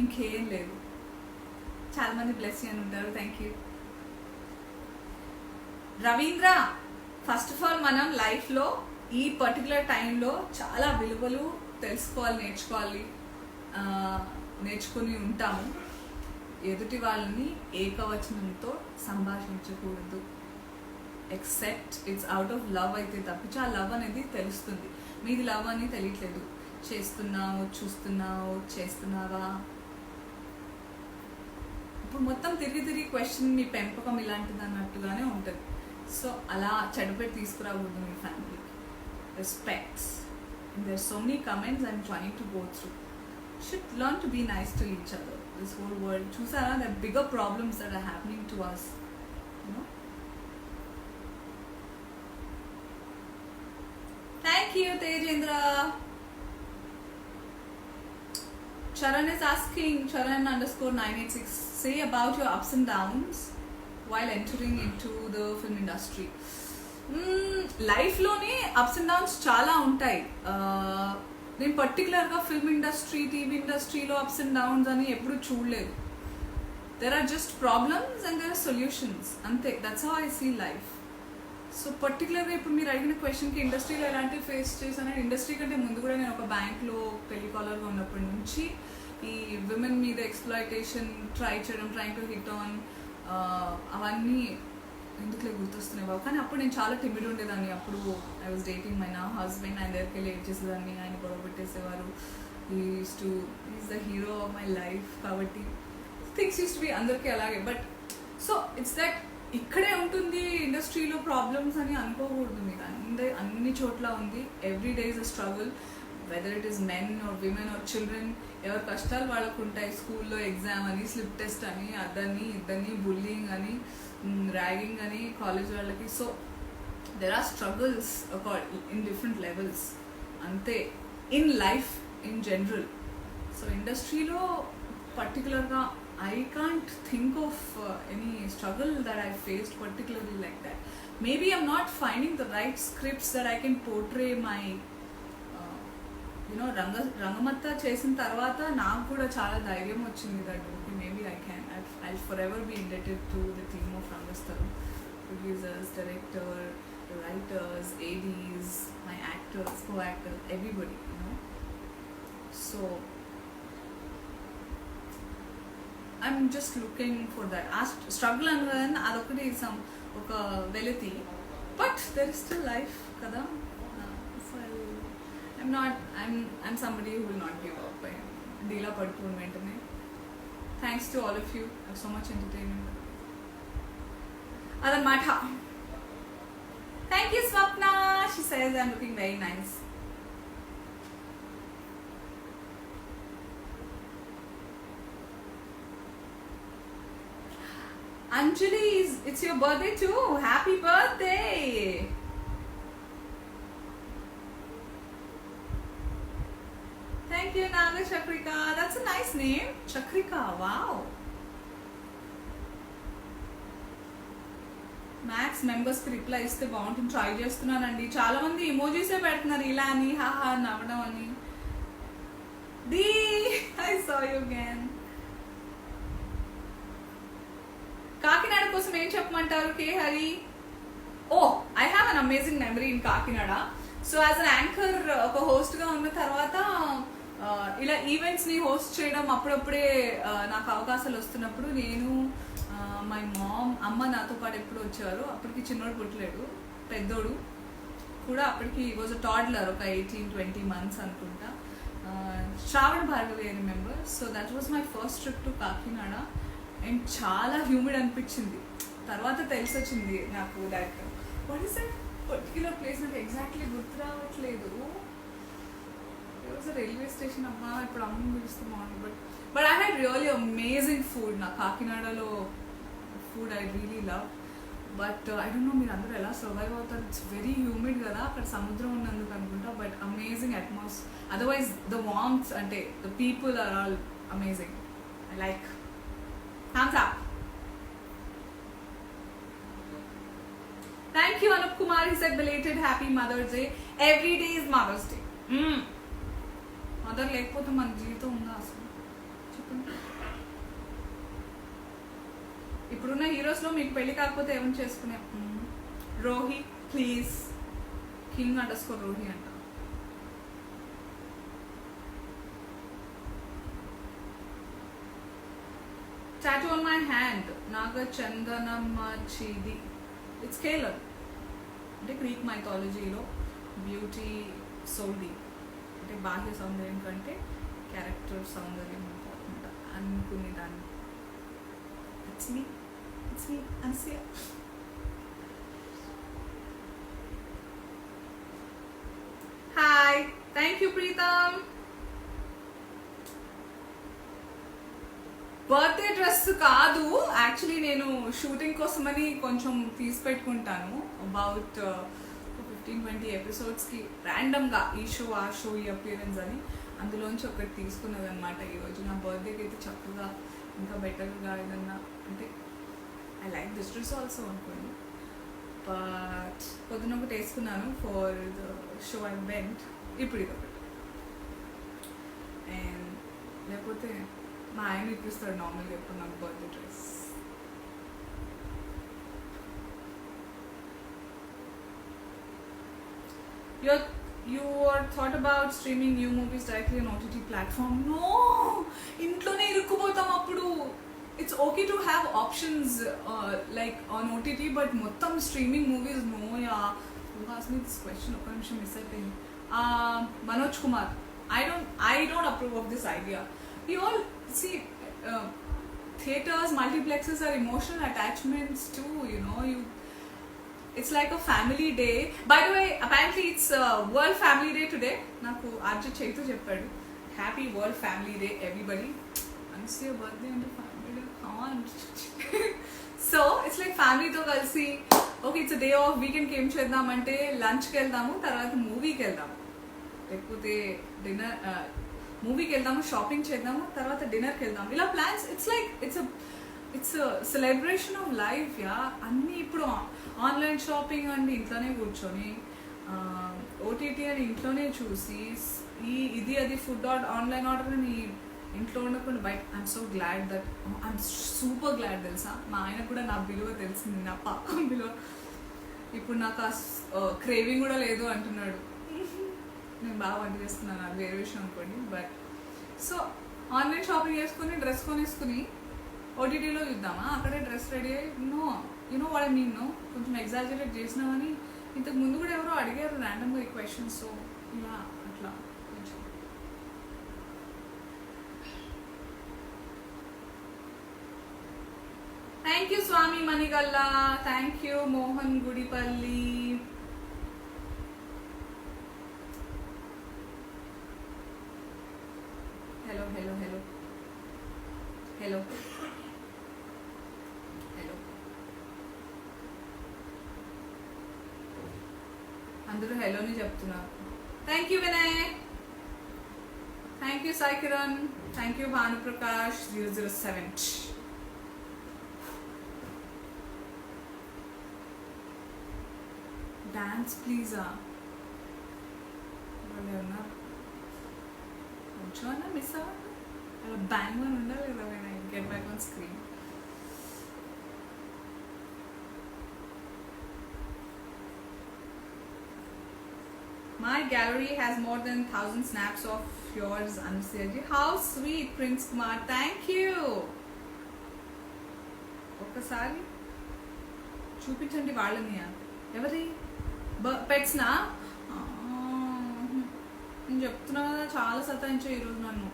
ఇంకేం లేదు. చాలా మంది బ్లెస్ అని ఉంటారు. Thank you Ravindra. First of all మనం లైఫ్లో ఈ పర్టికులర్ టైంలో చాలా విలువలు తెలుసుకోవాలి, నేర్చుకుని ఉంటాము. ఎదుటి వాళ్ళని ఏకవచనంతో సంభాషించకూడదు. Except it's out of love అయితే తప్పించి ఆ లవ్ అనేది తెలుస్తుంది. మీది లవ్ అని తెలియట్లేదు. చేస్తున్నావు, చూస్తున్నావు, చేస్తున్నావా. ఇప్పుడు మొత్తం తిరిగి క్వశ్చన్ మీ పెంపకం ఇలాంటిది అన్నట్టుగానే ఉంటుంది. సో అలా చెడుపెట్టి తీసుకురాకూడదు మీ ఫ్యామిలీకి. Respects. There are so many comments I'm trying to go through. Should learn to be nice to each other. This whole world, chusara, there are bigger problems that are happening to us, you know. Thank you Tejendra. Charan is asking, Charan_986, say about your ups and downs while entering into the film industry. Life-లోనే ups and downs చాలా ఉంటాయి. నేను పర్టికులర్గా film industry, TV ఇండస్ట్రీలో ups and downs అని ఎప్పుడు చూడలేదు. There are just problems and there are solutions, అంతే. That's how I see life. So పర్టికులర్గా ఇప్పుడు మీరు అడిగిన క్వశ్చన్కి ఇండస్ట్రీలో ఎలాంటివి ఫేస్ చేశాను. ఇండస్ట్రీ కంటే ముందు కూడా నేను ఒక బ్యాంక్లో టెలికాలర్గా ఉన్నప్పటి నుంచి ఈ విమెన్ మీద exploitation trying to hit on అవన్నీ ఎందుకులే గుర్తొస్తున్నాయి బాబు. కానీ అప్పుడు నేను చాలా టిమిడ్ ఉండేదాన్ని. అప్పుడు ఐ వాజ్ డేటింగ్ మై నా హస్బెండ్. ఆయన దగ్గరికి వెళ్ళి ఏడ్ చేసేదాన్ని, ఆయన గొడవ పెట్టేసేవారు. Is the hero of my life. కాబట్టి థింగ్స్ యూస్ టు బి అందరికీ అలాగే. బట్ సో ఇట్స్ దట్ ఇక్కడే ఉంటుంది ఇండస్ట్రీలో ప్రాబ్లమ్స్ అని అనుకోకూడదు. మీరు అన్ని చోట్ల ఉంది. Every day is a struggle, whether it is men or women or children. ఎవరి కష్టాలు వాళ్ళకు ఉంటాయి. స్కూల్లో ఎగ్జామ్ అని, స్లిప్ టెస్ట్ అని, అదని ఇద్దని, బుల్లింగ్ అని, ర్యాగింగ్ అని కాలేజ్ వాళ్ళకి. So there are struggles in different levels, అంతే. In life in general. So ఇండస్ట్రీలో పర్టికులర్గా I can't think of any struggle that I faced particularly like that. Maybe I'm not finding the right scripts that I can portray my you know. Rangammatta చేసిన తర్వాత నాకు కూడా చాలా ధైర్యం వచ్చింది. That okay, maybe I can. I'll forever be indebted to the team of Rangasthalam, producers, director, writers, ADs, my actors, co-actors, everybody, you know. So I'm just looking for that. Struggle and adokati some oka velati, but there is still life kada. So I'm somebody who will not give up. Deela padponu ventane. Thanks to all of you. I have so much entertainment. అదనమాట. Thank you Swapna. She says I'm looking very nice. Anjali, it's your birthday too. Happy birthday. Thank you, Naga Chakrika. That's a nice name. Chakrika, wow. Max మెంబర్స్కి reply ఇస్తే బాగుంటుంది. Try చేస్తున్నానండి. చాలా మంది ఇమోజీసే పెడుతున్నారు ఇలా అని, హాహా నవ్వడం అని. డి I saw you again. Kakinada కోసం ఏం చెప్పమంటారు K Hari? Oh I have an amazing memory in Kakinada. So as an anchor ఒక హోస్ట్గా ఉన్న తర్వాత ఇలా ఈవెంట్స్ని హోస్ట్ చేయడం అప్పుడప్పుడే నాకు అవకాశాలు వస్తున్నప్పుడు నేను మై మామ్ అమ్మ నాతో పాటు ఎప్పుడు వచ్చేవారు. అప్పటికి చిన్నోడు పుట్టలేడు, పెద్దోడు కూడా అప్పటికి వాజ్ అ టాడ్లర్, ఒక 18-20 months అనుకుంటా. శ్రావణ భార్గవి అని member. So that was my first trip to Kakinada. And చాలా హ్యూమిడ్ అనిపించింది. తర్వాత తెలిసి వచ్చింది నాకు that what is that particular place నాకు ఎగ్జాక్ట్లీ గుర్తు రావట్లేదు. రైల్వే స్టేషన్ అమ్మా, ఇప్పుడు అమ్మ పిలుస్తూ బాగుంది. But I had really amazing food. నా కాకినాడలో food I really love. But I don't no మీరు అందరూ ఎలా సర్వైవ్ అవుతారు. ఇట్స్ వెరీ హ్యూమిడ్ కదా అక్కడ, సముద్రం ఉన్నందుకు అనుకుంటా. But amazing atmosphere. Otherwise the warmth అంటే the people are all amazing. I like. Thumbs up. Thank you, Anup Kumar. He said belated happy Mother's Day. Every day is Mother's Day. Mother లేకపోతే మన జీవితం ఉందా అసలు చెప్పండి. ఇప్పుడున్న హీరోస్లో మీకు పెళ్లి కాకపోతే ఏమని చేసుకునే? రోహి ప్లీజ్, king_rohi అంట. Tattoo on my hand, Naga Chandanamma Chidi. It's Kalan. అంటే గ్రీక్ మైథాలజీలో బ్యూటీ సోల్డీ అంటే బాహ్య సౌందర్యం కంటే క్యారెక్టర్ సౌందర్యం ఇంపార్టెంట్ అనుకునేదాన్ని. It's me Anasuya. Hi, thank you Preetham. Birthday dress కాదు యాక్చువల్లీ, నేను షూటింగ్ కోసమని కొంచెం తీసి పెట్టుకుంటాను. అబౌట్ 15-20 ఎపిసోడ్స్కి ర్యాండమ్గా ఈ షో ఆ షో ఈ అపియరెన్స్ అని అందులోంచి ఒకటి తీసుకున్నది అనమాట. ఈరోజు నా బర్త్డేకి అయితే చక్కగా ఇంకా బెటర్గా ఏదన్నా అంటే I like this dress also అనుకోండి. బట్ పొద్దున ఒకటి వేసుకున్నాను for the show I went. ఇప్పుడు ఇది ఒకటి. అండ్ లేకపోతే మా ఆయన ఇప్పిస్తాడు నార్మల్గా ఎప్పుడు నాకు birthday dress. You are thought about streaming new movies directly on OTT platform? No! ఇంట్లోనే ఇరుక్కుపోతాం అప్పుడు. It's okay to have options like on OTT, but మొత్తం streaming movies no yeah. You asked me this question ఒక నిమిషం miss అయిపోయింది. Manoj Kumar, I don't approve of this idea. We all see theaters, multiplexes are emotional attachments too, you know. It's like a family day. By the way, apparently it's World Family Day today. Naku Arjit Chaitu chepadu. Happy World Family Day everybody. And it's your birthday and your family day. Come on. So it's like family to kalsi. Okay, it's a day off. Weekend ki em cheddam ante lunch ki veldamu, tarvata movie ki veldamu. Lekapothe dinner మూవీకి వెళ్దాము, shopping చేద్దాము, తర్వాత డిన్నర్కి వెళ్దాము. ఇలా plans. It's celebration of life yeah. అన్నీ ఇప్పుడు online shopping అండి, ఇంట్లోనే కూర్చొని ఓటీటీ అని ఇంట్లోనే చూసి ఇది అది ఫుడ్ ఆన్లైన్ ఆర్డర్ అని ఇంట్లో ఉండకుండా బయట. I'm so glad that I'm super glad తెలుసా. మా ఆయన కూడా నా విలువ తెలిసింది, నా పాపం విలువ. ఇప్పుడు నాకు ఆ క్రేవింగ్ కూడా లేదు అంటున్నాడు. నేను బాగా వంట చేస్తున్నాను, అది వేరే విషయం అనుకోండి. బట్ సో ఆన్లైన్ షాపింగ్ చేసుకుని డ్రెస్ కొనేసుకుని ఓటీటీలో చూద్దామా, అక్కడే డ్రెస్ రెడీ అయ్యి no you know what I mean. No కొంచెం ఎగ్జాజరేట్ చేసినామని ఇంతకు ముందు కూడా ఎవరో అడిగారు ర్యాండమ్గా ఈ క్వశ్చన్స్. సో ఇలా అట్లా కొంచెం. Thank you Swami Shivani Manigalla, thank you. Mohan Gudipalli. Hello, hello, hello. Hello. Hello. అందరూ హెలోని చెప్తున్నారు. Thank you Vinay, thank you Sai Kiran, thank you Bhanuprakash 007. Dance ప్లీజా వాళ్ళు ఉన్నారు, కొంచెం అన్నా మిస్ అవ్వండి. అలా బ్యాంగ్ అని ఉండాలి కదా Vinay, get back on screen. My gallery has more than 1,000 snaps of yours, Anushya. How sweet, Prince Kumar. Thank you. ఒక్కసారి చూపించండి వాళ్ళని. ఎవరి పెట్స్ నా? నేను చెప్తున్నా కదా, చాలా సతాయించా ఈరోజు నన్ను.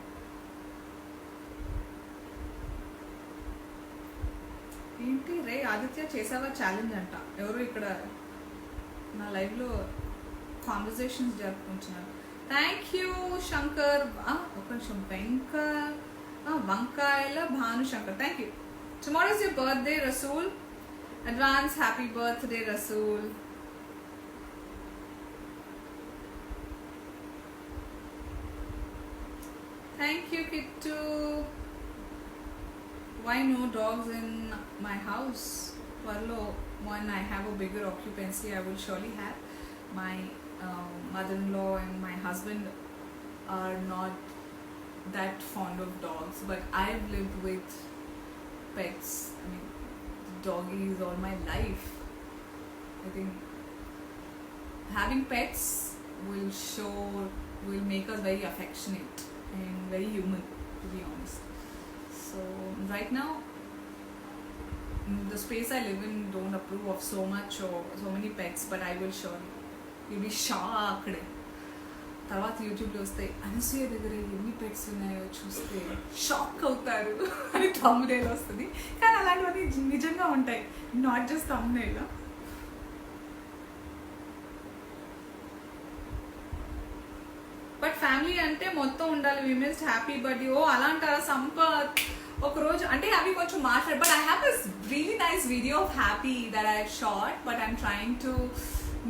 ఏంటి రే ఆదిత్య చేసావా ఛాలెంజ్ అంట. ఎవరు ఇక్కడ నా లైవ్లో కాన్వర్జేషన్స్ జరుపుకుంటున్నారు. Thank you Shankar. ఒక నిమిషం, Vankayala Bhanushankar, thank you. Tomorrow is your birthday Rasool. Advance happy birthday Rasool. Thank you Kittu. Why no dogs in my house? త్వరలో when I have a bigger occupancy, I will surely have. My mother-in-law and my husband are not that fond of dogs, but I've lived with pets. I mean, doggies all my life. I think having pets will make us very affectionate and very human, to be honest. So right now, the space I live in don't approve of so much or so many pets, but I will surely. You'll be shocked. తర్వాత యూట్యూబ్లో వస్తాయి, అనసూయ దగ్గర ఎన్ని pets ఉన్నాయో చూస్తే shock అవుతారు అని thumbnail వస్తుంది. కానీ అలాంటివన్నీ నిజంగా ఉంటాయి, not just thumbnail. But family అంటే మొత్తం ఉండాలి. We missed happy birthday. Oh అలా అంటారా సంపత్? ఒకరోజు అంటే అవి కొంచెం మాట్లాడు. But I have this really nice video of happy that I shot, but I'm trying to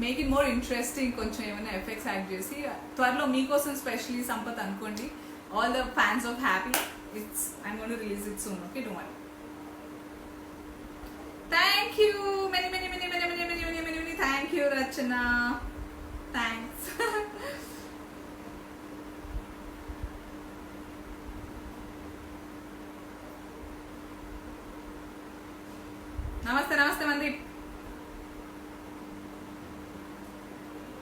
make it more interesting. కొంచెం ఏమైనా ఎఫెక్ట్స్ యాడ్ చేసి త్వరలో మీకోసం స్పెషలీ సంపత్ అనుకోండి. All the fans of happy, I'm going to release it soon. Okay, don't worry. Thank you many many many many many many many many many. Thank you Rachana, thanks. నమస్తే నమస్తే Mandeep.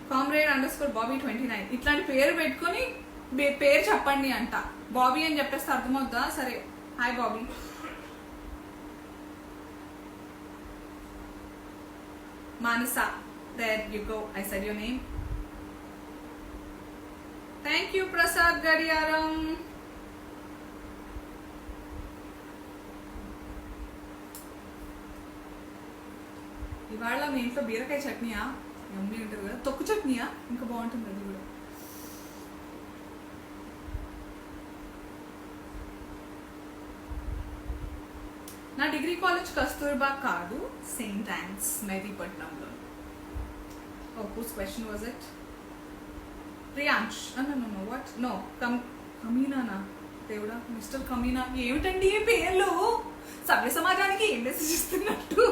Comrade _Bobby 29 ఇట్లాంటి పేరు పెట్టుకొని పేరు చెప్పండి అంట. బాబీ అని చెప్పేస్తే అర్థమవుతుందా? సరే, hi Bobby. Manasa, there you go, I said your name. Thank you Prasad Gadiyaram. ఇవాళ మీ ఇంట్లో బీరకాయ చట్నీయా? మమ్మీ ఉంటుంది కదా, తొక్కు చట్నీయా? ఇంకా బాగుంటుంది అది కూడా. నా డిగ్రీ కాలేజ్ కస్తూర్బా కాదు, సెయింట్ యాన్స్ మెహదీపట్నంలో. Oh who's question was it? Priyansh. No what? No కమీనానా? దేవుడా, మిస్టర్ కమీనా ఏమిటండి ఈ పేర్లు? సభ్య సమాజానికి ఏం మెసేజ్ ఇస్తున్నట్టు?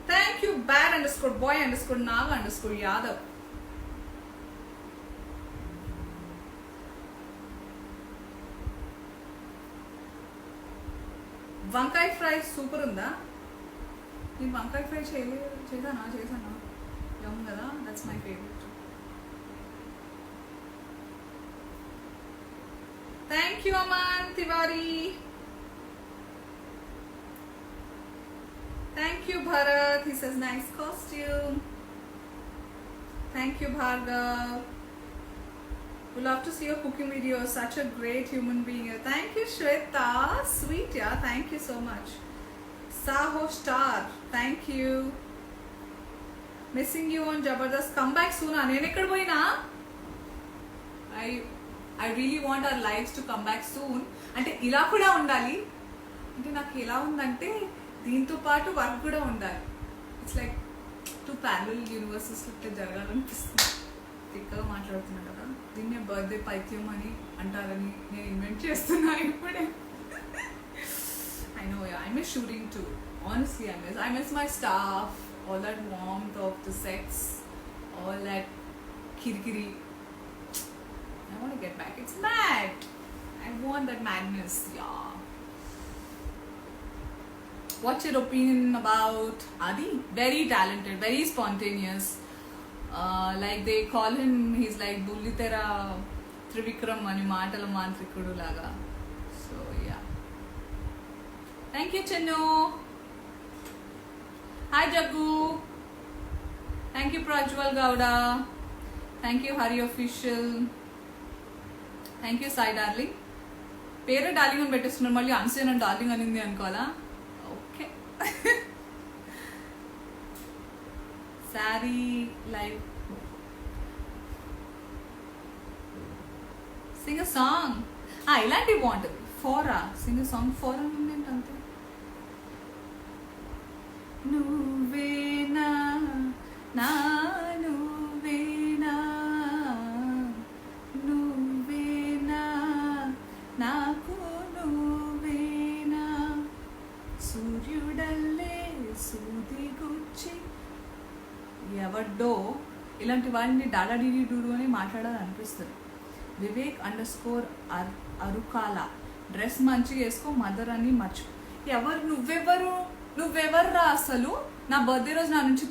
Thank you bad_boy_Naga_Yadav. వంకాయ ఫ్రై సూపర్ ఉందా? నేను వంకాయ ఫ్రై చేశానా? యమ్ కదా, that's my favourite. Thank you Aman Tiwari. Thank you Bharat, he says nice costume. Thank you Bhargav. We love to see your cooking videos. Such a great human being. Thank you, Shweta. Sweet, yeah. Thank you so much. Saho Star. Thank you. Missing you on Jabardast. Come back soon. నేను ఎక్కడ పోయినా? I really want our lives to come back soon. అంటే ఇలా కూడా ఉండాలి. అంటే నాకు ఎలా ఉందంటే దీంతో పాటు వర్క్ కూడా ఉండాలి. ఇట్స్ లైక్ 2 parallel universes ఇట్లా జరగాలనిపిస్తుంది. తిక్కగా మాట్లాడుతున్నా కదా, దీన్నే బర్త్డే పైత్యం అని అంటారని నేను ఇన్వెంట్ చేస్తున్నా ఇప్పుడే. I know, yeah, I miss shooting too. Honestly, I miss my staff, all that warmth of the sets, all that kirikiri. I want to get back. It's mad. I want that madness, yeah. What's your opinion about Adi? Very talented, very spontaneous. Like they call him, he's like Bullitera Trivikram ani maatala mantrikudu laga. So yeah. Thank you, Chinnu. Hi, Jaggu. Thank you, Prajwal Gowda. Thank you, Hari Official. Thank you, Sai Darling. పేరు darling అని పెట్టేస్తున్నారు, మళ్ళీ అన్సేన్ అని darling అనింది అనుకోవాలా? Okay. Sari live Singh అ song. ఇలాంటివి బాగుంటుంది. ఫోరా సింగ్ అ song. ఫోరా ఉంది అంతే. నువ్వేనా నా నువ్వేనా నువ్వేనా నాకు నువ్వేనా సూర్యుడల్లే సూది గుచ్చి ఎవడ్డో ఇలాంటి వాడిని డాడా డీడీ డూడు అని మాట్లాడాలనిపిస్తుంది. వివేక్ _ అరుకాల డ్రెస్ మంచిగా వేసుకో మదర్ అని మర్చిపో. ఎవరు నువ్వెవర్రా అసలు? నా బర్త్డే రోజు నా నుంచి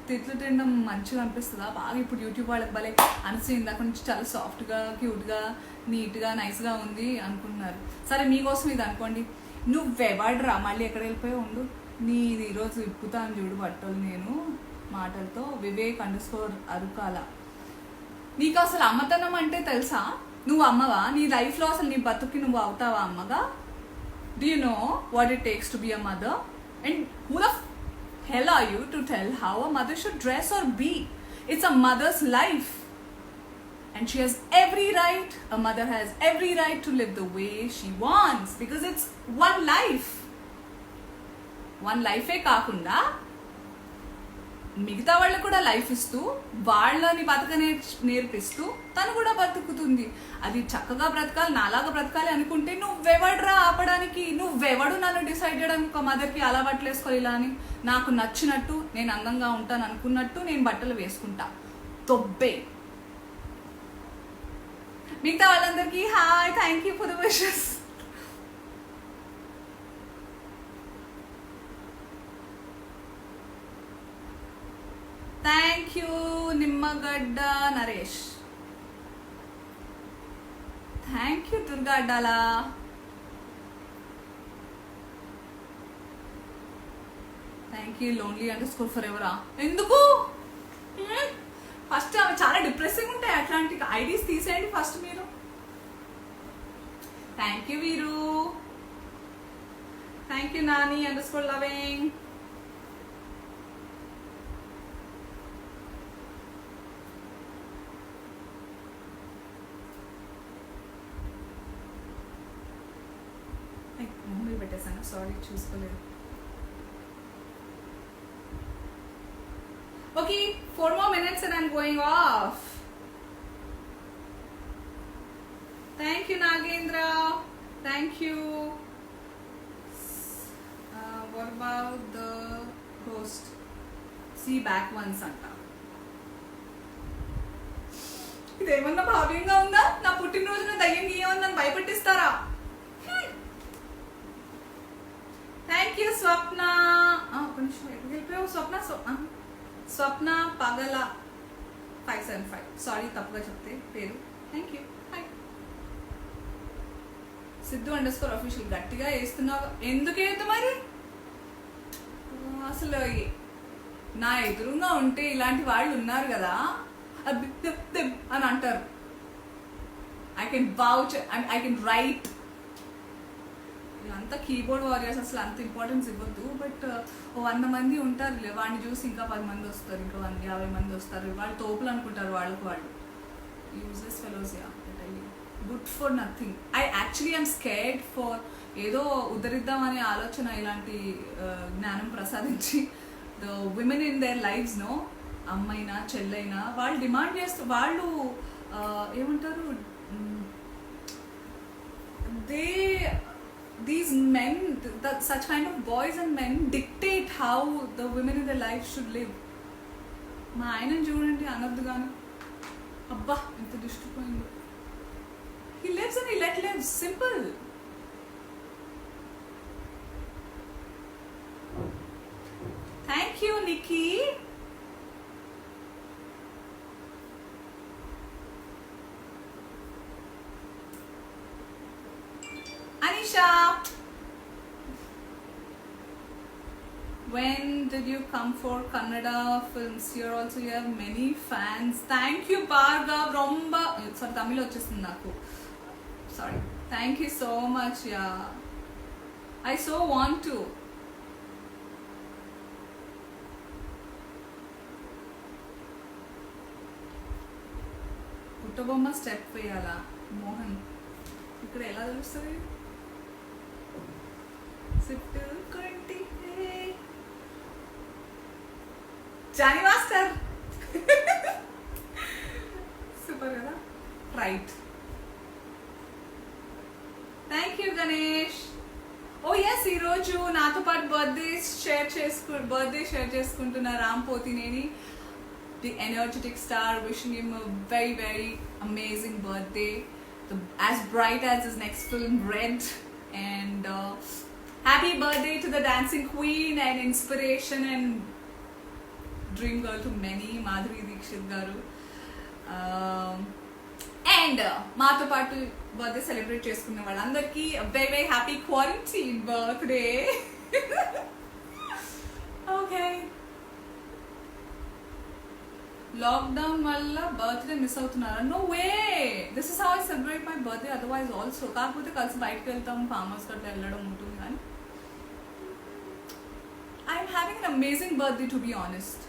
తిట్లు తినడం మంచిగా అనిపిస్తుందా? బాగా ఇప్పుడు యూట్యూబ్ వాళ్ళకి భలే అనిసి ఇందాక నుంచి చాలా సాఫ్ట్గా క్యూట్గా నీట్గా నైస్గా ఉంది అనుకుంటున్నారు. సరే మీకోసం ఇది అనుకోండి. నువ్వెవడ్రా మళ్ళీ ఎక్కడ వెళ్ళిపోయి ఉండు. నీది ఈరోజు ఇప్పుతాను చూడు బట్టలు నేను మాటలతో. వివేక్ _ అరుకాల. నీకు అసలు అమ్మతనం అంటే తెలుసా? నువ్వు అమ్మవా? నీ లైఫ్లో అసలు నీ బతుకి నువ్వు అవుతావా అమ్మగా? Do you know what it takes to be a mother? And who the hell are you to tell how a mother should dress or be? It's a mother's life. And she has every right, a mother has every right to live the way she wants. Because it's one life. One life ఏ కాకుండా మిగతా వాళ్ళకు కూడా life ఇస్తూ వాళ్ళని నేర్పిస్తూ తను కూడా బతుకుతుంది. అది చక్కగా బ్రతకాలి, నాలాగా బ్రతకాలి అనుకుంటే నువ్వెవడ్రా ఆపడానికి? నువ్వెవడు నన్ను డిసైడ్ చేయడానికి ఒక మదర్కి అలా బట్టలు వేసుకోవాలి ఇలా అని? నాకు నచ్చినట్టు, నేను అందంగా ఉంటాను అనుకున్నట్టు నేను బట్టలు వేసుకుంటా. తొబ్బే. మిగతా వాళ్ళందరికీ hi, thank you for the wishes. Thank you Nimmagadda Naresh. Thank you Durga అడ్డాలా. Thank you lonely _forever. ఎందుకు? ఫస్ట్ అవి చాలా డిప్రెసింగ్ ఉంటాయి. అట్లాంటి ఐడీస్ తీసేయండి ఫస్ట్ మీరు. థ్యాంక్ యూ వీరు. Thank you Nani _loving. ముందు పెట్టేసాను, సారీ చూసుకోలేదు. Okay, 4 more minutes and I'm going off. Thank you Nagendra. Thank you. What about the host? See back once anta. ఇదేమన్నా భావ్యంగా ఉందా? నా పుట్టినరోజున దయ్యం గీయమని నన్ను భయపెట్టిస్తారా? థ్యాంక్ యూ స్వప్న. ఒక నిమిషం వెళ్ళిపోయావు స్వప్న. స్వప్న పగల 575. సారీ తప్పుగా చెప్తే పేరు. Thank you. Hi. Siddhu _official. గట్టిగా వేస్తున్నావు. ఎందుకు వేయద్దు మరి? అసలు నా ఎదురుగా ఉంటే ఇలాంటి వాళ్ళు ఉన్నారు కదా అని అంటారు. I can vouch, I can write. అంత కీబోర్డ్ వారియర్స్ అసలు అంత ఇంపార్టెన్స్ ఇవ్వద్దు. బట్ 100 మంది ఉంటారు, వాడిని చూసి ఇంకా 10 మంది వస్తారు, ఇంకా 50 మంది వస్తారు. వాళ్ళు తోపులు అనుకుంటారు వాళ్ళకు వాళ్ళు. Useless fellows, ya, good for nothing. I actually I'm scared for ఏదో ఉద్ధరిద్దామనే ఆలోచన ఇలాంటి జ్ఞానం ప్రసాదించి the women in their lives no, అమ్మైనా చెల్లైనా వాళ్ళు డిమాండ్ చేస్తూ వాళ్ళు ఏమంటారు, these men, such kind of boys and men dictate how the women in their life should live. మా ఆయనని చూడండి అనొద్దు కానీ, అబ్బా ఎంత దుష్టిపోయింది. He lives and he let live, simple. Thank you, Nikki. Anisha, when did you come for Kannada films? Here also you have many fans. Thank you, Bhargav. Romba, sorry, Tamil vachestundu naku. Sorry. Thank you so much. Yeah, I so want to. Puttabomma step వేయాలా మోహన్? ఇక్కడ ఎలా తెలుస్తుంది? Johnny master super కదా, right. Thank you Ganesh. Oh yes, ఈరోజు నాతో పాటు birthday share చేసుకుంటున్న Ram Pothineni, the energetic star. Wishing him a very very amazing birthday, as bright as his next film Red. And happy birthday to the dancing queen and inspiration and dream girl to many, Madhuri Dixit garu. And మాతో పాటు birthday celebrate చేసుకున్న వాళ్ళందరికీ very very happy quarantine birthday. Okay, lockdown వల్ల birthday miss అవుతున్నారా? No way, this is how I celebrate my birthday otherwise also. కాకపోతే కలిసి బయటకు వెళ్తాం, ఫామ్ హౌస్ గట్లా వెళ్ళడం ఉంటుంది. కానీ I'm having an amazing birthday to be honest.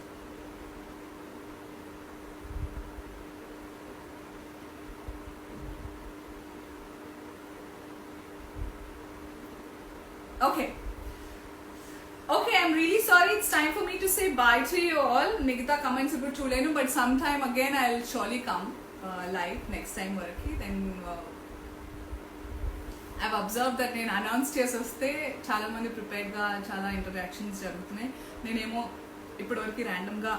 Okay, I'm really sorry. It's time for me to say bye to you all. Nigita comments about chulenu, but sometime again I'll surely come live next time varaki. Then I've observed that నేను announce చేసి వస్తే చాలా మంది ప్రిపేర్డ్గా చాలా interactions జరుగుతున్నాయి. నేనేమో ఇప్పటివరకు ర్యాండమ్గా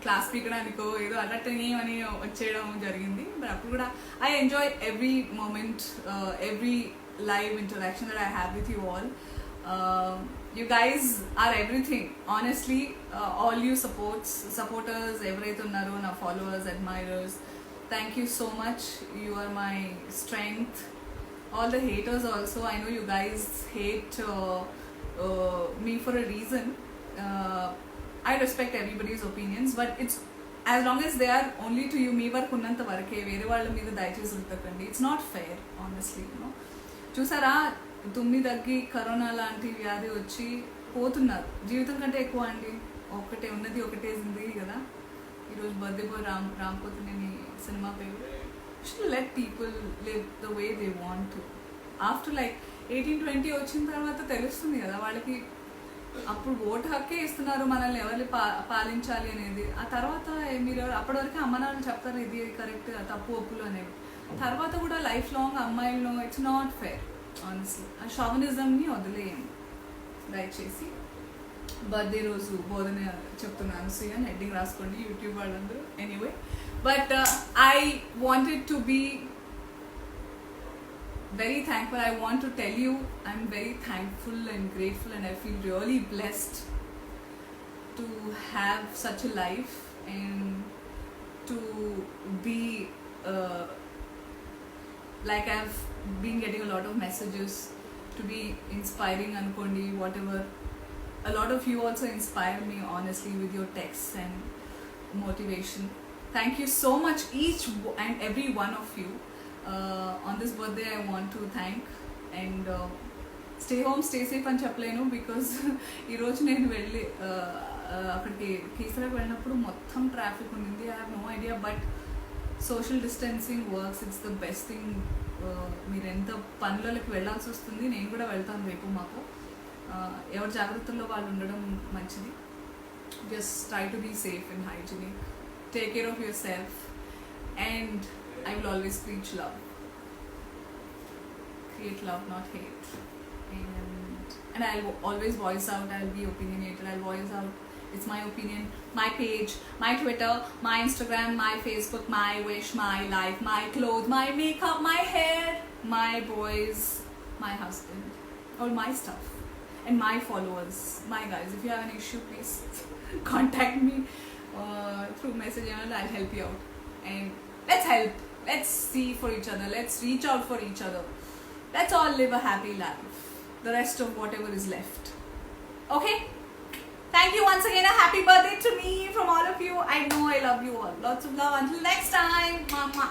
క్లాస్ పీకడానికో ఏదో అటెండ్ అని వచ్చేయడం జరిగింది. బట్ అప్పుడు కూడా I enjoy every moment, every live interaction that I have with you all. You guys are everything, honestly. All you supporters, ఎవరైతే ఉన్నారో నా followers, admirers, thank you so much. You are my strength. All the haters also, I know you guys hate me for a reason. I respect everybody's opinions, but it's as long as they are only to you, మీ వరకు ఉన్నంత వరకే, వేరే వాళ్ళ మీద దయచేసి ఉతకండి. It's not fair, honestly, you know. చూసారా, తుమ్మి దగ్గి corona లాంటి వ్యాధి వచ్చి పోతున్నారు. జీవితం కంటే ఎక్కువ అండి, ఒకటే ఉన్నది, ఒకటే జిందగీ కదా. ఈరోజు బర్త్డే బాయ్ రామ్ పోతినేని సినిమా పేరు. Should let people live the way they want to. After like 18-20 వచ్చిన తర్వాత తెలుస్తుంది కదా వాళ్ళకి. అప్పుడు ఓటు హక్కే ఇస్తున్నారు, మనల్ని ఎవరిని పాలించాలి అనేది. ఆ తర్వాత మీరు అప్పటి వరకు అమ్మ నాన్నలు చెప్తారు ఇది కరెక్ట్, తప్పు ఒప్పులు అనేవి. తర్వాత కూడా లైఫ్ లాంగ్ అమ్మాయిలను ఇట్స్ నాట్ ఫేర్, ఆనెస్ట్లీ. ఆ షావనిజంని వదిలేయండి దయచేసి. బర్త్డే రోజు బోధన చెప్తున్నాను అని హెడ్డింగ్ రాసుకోండి యూట్యూబ్ వాళ్ళందరూ. Anyway, but I wanted to be very thankful. I want to tell you I'm very thankful and grateful, and I feel really blessed to have such a life and to be like I've been getting a lot of messages to be inspiring anukondi, whatever. A lot of you also inspire me honestly with your texts and motivation. Thank you so much, each and every one of you. On this birthday, I want to thank and stay home, stay safe అని చెప్పలేను because ఈరోజు నేను వెళ్ళి అక్కడికి కీసరాకి వెళ్ళినప్పుడు మొత్తం traffic ఉండింది. I have no idea, but social distancing works, it's the best thing. మీరు ఎంత పనులకి వెళ్ళాల్సి వస్తుంది, నేను కూడా వెళ్తాను రేపు. మాకు ఎవరి జాగ్రత్తల్లో వాళ్ళు ఉండడం మంచిది. Just try to be safe and hygienic. Take care of yourself, and I will always preach love. Create love, not hate. And I'll always voice out. I'll be opinionated. I'll voice out. It's my opinion, my page, my Twitter, my Instagram, my Facebook, my wish, my life, my clothes, my makeup, my hair, my boys, my husband, all my stuff, and my followers, my guys. If you have an issue, please contact me. Through message and I'll help you out, and let's help, let's see for each other, let's reach out for each other, let's all live a happy life, the rest of whatever is left. Okay, thank you once again. A happy birthday to me from all of you. I know I love you all. Lots of love. Until next time, mama.